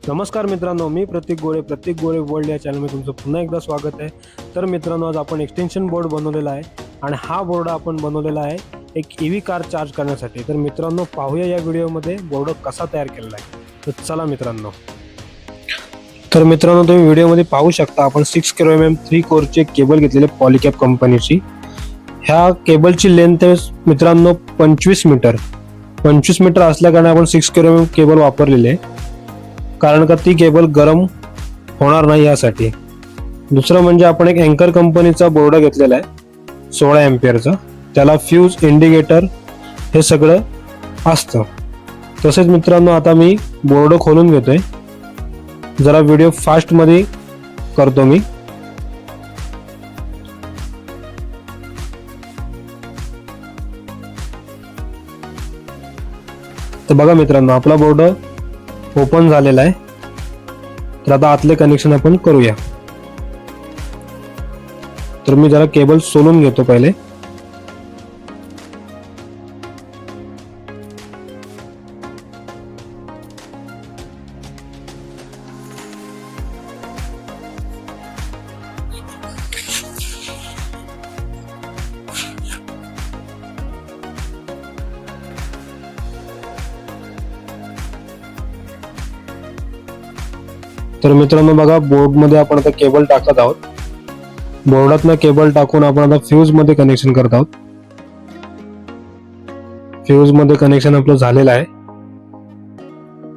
नमस्कार मित्रांनो, मी प्रतीक गोरे वर्ल्ड या चॅनलमध्ये तुमचं पुन्हा एकदा स्वागत आहे. तर मित्रांनो, आज आपण एक्सटेन्शन बोर्ड बनवलेला आहे आणि हा बोर्ड आपण बनवलेला आहे एक EV कार चार्ज करण्यासाठी. तर मित्रांनो, पाहूया या व्हिडिओमध्ये बोर्ड कसा तयार केलेला आहे. तर चला मित्रांनो. तर मित्रांनो, तुम्ही व्हिडिओमध्ये पाहू शकता आपण 6 kilo 3 कोरचे केबल घेतलेले पॉलीकॅप कंपनीची. ह्या केबलची लेंथ आहे मित्रांनो 25 मीटर. 25 मीटर असल्याकारणे आपण 6 kilo केबल वापरलेले आहे, कारण का ती केबल गरम होणार नाही यासाठी. दुसरं म्हणजे आपण एक अँकर कंपनीचा बोर्ड घेतलेला आहे 16 एम्पियरचा. त्याला फ्यूज, इंडिकेटर हे सगळं असतं. तसेच मित्रांनो, आता मी बोर्ड खोलून घेतोय. जरा व्हिडिओ फास्ट मध्ये करतो मी. तर बघा मित्रांनो, आपला बोर्ड ओपन झालेला आहे. तर आता आतले कनेक्शन आपण करूया. तर मी जरा केबल सोलून घेतो पहिले. तर मित्रांनो बघा, बोर्ड मध्ये आपण आता केबल टाकत आहोत. बोर्डातनं केबल टाकून आपण आता फ्यूज मध्ये कनेक्शन करत आहोत. फ्यूज मध्ये कनेक्शन आपलं झालेलं आहे.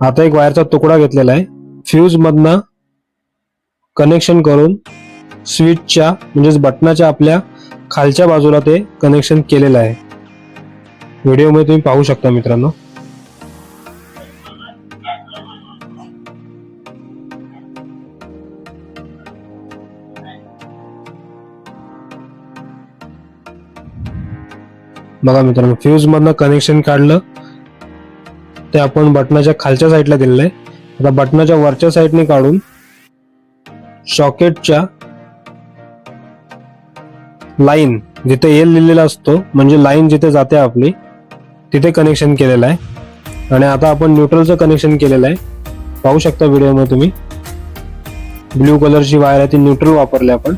आता एक वायरचा तुकडा घेतलेला आहे. फ्यूज मधनं कनेक्शन करून स्विचच्या म्हणजेच बटनाच्या आपल्या खालच्या बाजूला ते कनेक्शन केलेलं आहे. व्हिडिओमध्ये तुम्ही पाहू शकता मित्रांनो. बघा मित्रांनो, फ्यूज मधनं कनेक्शन काढलं ते आपण बटनाच्या खालच्या साईडला दिलेलं आहे. आता बटनाच्या वरच्या साईडने काढून सॉकेटच्या लाईन जिथे एल लिहिलेला असतो, म्हणजे लाईन जिथे जाते आपली, तिथे कनेक्शन केलेलं आहे. आणि आता आपण न्यूट्रलचं कनेक्शन केलेलं आहे. पाहू शकता व्हिडिओमध्ये तुम्ही. ब्ल्यू कलरची वायर आहे ती न्यूट्रल वापरली आपण,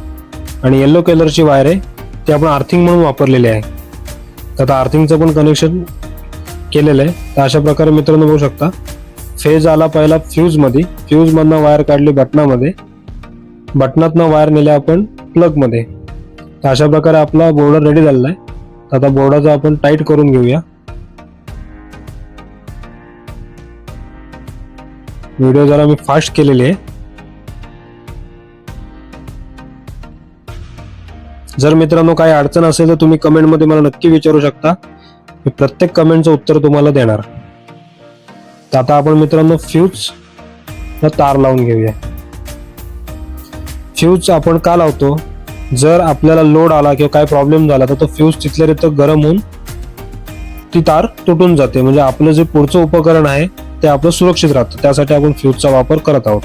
आणि येलो कलरची वायर आहे ती आपण अर्थिंग म्हणून वापरलेली आहे. आता अर्थिंगचं पण कनेक्शन केलेलं आहे. तर अशा प्रकारे मित्रांनो बघू शकता, फेज आला पहिला फ्यूज मध्ये, फ्यूज मधनं वायर काढली बटनामध्ये, बटनातनं वायर नेल्या आपण प्लग मध्ये. तर अशा प्रकारे आपला बोर्ड रेडी झालेला आहे. तर आता बोर्डाचं आपण टाईट करून घेऊया. व्हिडिओ जरा मी फास्ट केलेली आहे. जर मित्रांनो काही अडचण असेल तर तुम्ही कमेंट मध्ये मला नक्की विचारू शकता. मी प्रत्येक कमेंटचं उत्तर तुम्हाला देणार. तर आता आपण मित्रांनो फ्यूज तार लावून घेऊया. फ्यूज आपण का लावतो? जर आपल्याला लोड आला किंवा काय प्रॉब्लेम झाला तर तो फ्यूज तिथल्या तिथं गरम होऊन ती तार तुटून जाते. म्हणजे आपलं जे पुढचं उपकरण आहे ते आपलं सुरक्षित राहतं. त्यासाठी आपण फ्यूजचा वापर करत आहोत.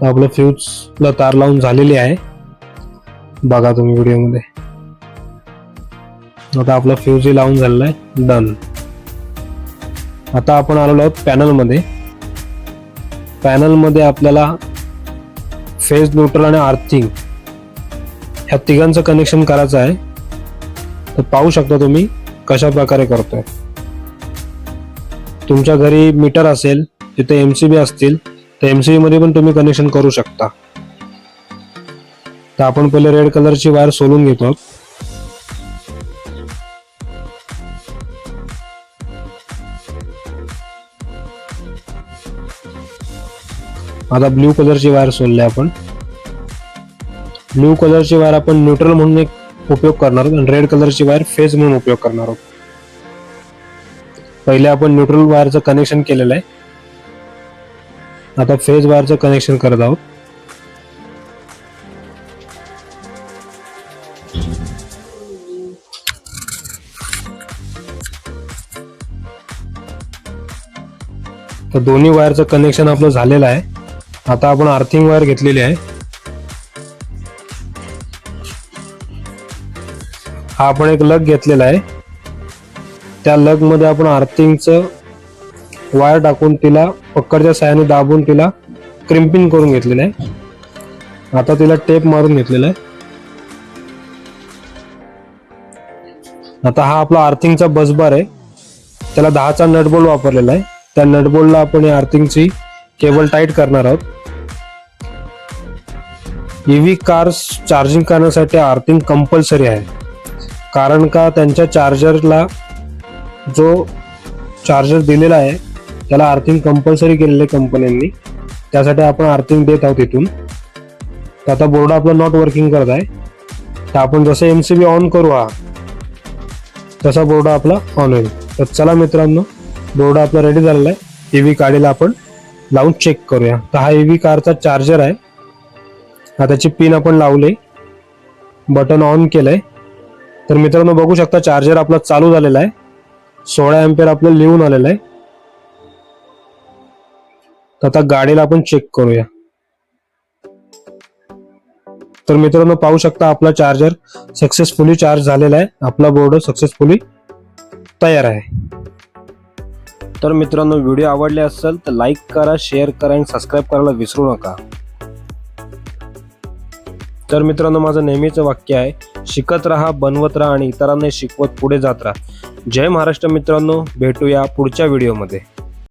आपलं फ्यूजला तार लावून झालेली आहे. बघा तुम्ही व्हिडिओमध्ये. आता आपला फ्यूज लावून झालेला आहे. डन. आता आपण आलेलो आहोत पॅनल मध्ये. पॅनल मध्ये आपल्याला फेज, न्यूट्रल आणि अर्थिंग ह्या तिघांचं कनेक्शन करायचं आहे. तर पाहू शकता तुम्ही कशा प्रकारे करतोय. तुमच्या घरी मीटर असेल, तिथे MCB असतील, तर MCB मध्ये पण तुम्ही कनेक्शन करू शकता. तर आपण पहिले रेड कलरची वायर सोलून घेतो. आता ब्ल्यू कलरची वायर सोलली आपण. ब्ल्यू कलरची वायर आपण न्यूट्रल म्हणून एक उपयोग करणार आहोत आणि रेड कलरची वायर फेज म्हणून उपयोग करणार आहोत. पहिले आपण न्यूट्रल वायरचं कनेक्शन केलेलं आहे. आता फेज वायरचं कनेक्शन करत आहोत. तर दोन्ही वायरचं कनेक्शन आपलं झालेलं आहे. आता आपण अर्थिंग वायर घेतलेली आहे. हा आपण एक लग घेतलेला आहे. त्या लग मध्ये आपण अर्थिंगचं वायर टाकून तिला पकडच्या साहाय्याने दाबून तिला क्रिम्पिंग करून घेतलेलं आहे. आता तिला टेप मारून घेतलेला आहे. आता हा आपला अर्थिंगचा बसबार आहे. त्याला 10चा नट बोल्ट वापरलेला आहे. त्या नट बोल्टला आपण या अर्थिंगची केबल टाईट करणार आहोत. ईव्ही कार्स चार्जिंग करण्यासाठी अर्थिंग कंपल्सरी आहे. कारण का त्यांच्या चार्जरला जो चार्जर दिलेला आहे त्याला अर्थिंग कंपल्सरी केलेलं आहे कंपन्यांनी. त्यासाठी आपण अर्थिंग देत आहोत इथून. तर आता बोर्ड आपला नॉट वर्किंग करत आहे. तर आपण जसं एमसीबी ऑन करू हा तसा बोर्ड आपला ऑन होईल. तर चला मित्रांनो, बोर्ड आपला रेडी झालेला आहे. ईव्ही गाडीला आपण लावून चेक करूया. तर हा ईव्ही कारचा चार्जर आहे. हा त्याची पिन आपण लावले, बटन ऑन केलंय. तर मित्रांनो बघू शकता चार्जर आपला चालू झालेला आहे. 16 एंपियर आपलं लिहून आलेलं आहे. तर आता गाडीला आपण चेक करूया. तर मित्रांनो पाहू शकता आपला चार्जर सक्सेसफुली चार्ज झालेला आहे. आपला बोर्ड सक्सेसफुली तयार आहे. तर मित्रांनो व्हिडिओ आवडले असेल तर लाईक करा, शेअर करा आणि सबस्क्राईब करायला विसरू नका. तर मित्रांनो माझं नेहमीचं वाक्य आहे, शिकत राहा, बनवत राहा आणि इतरांना शिकवत पुढे जात राहा. जय महाराष्ट्र मित्रांनो, भेटूया पुढच्या व्हिडिओमध्ये.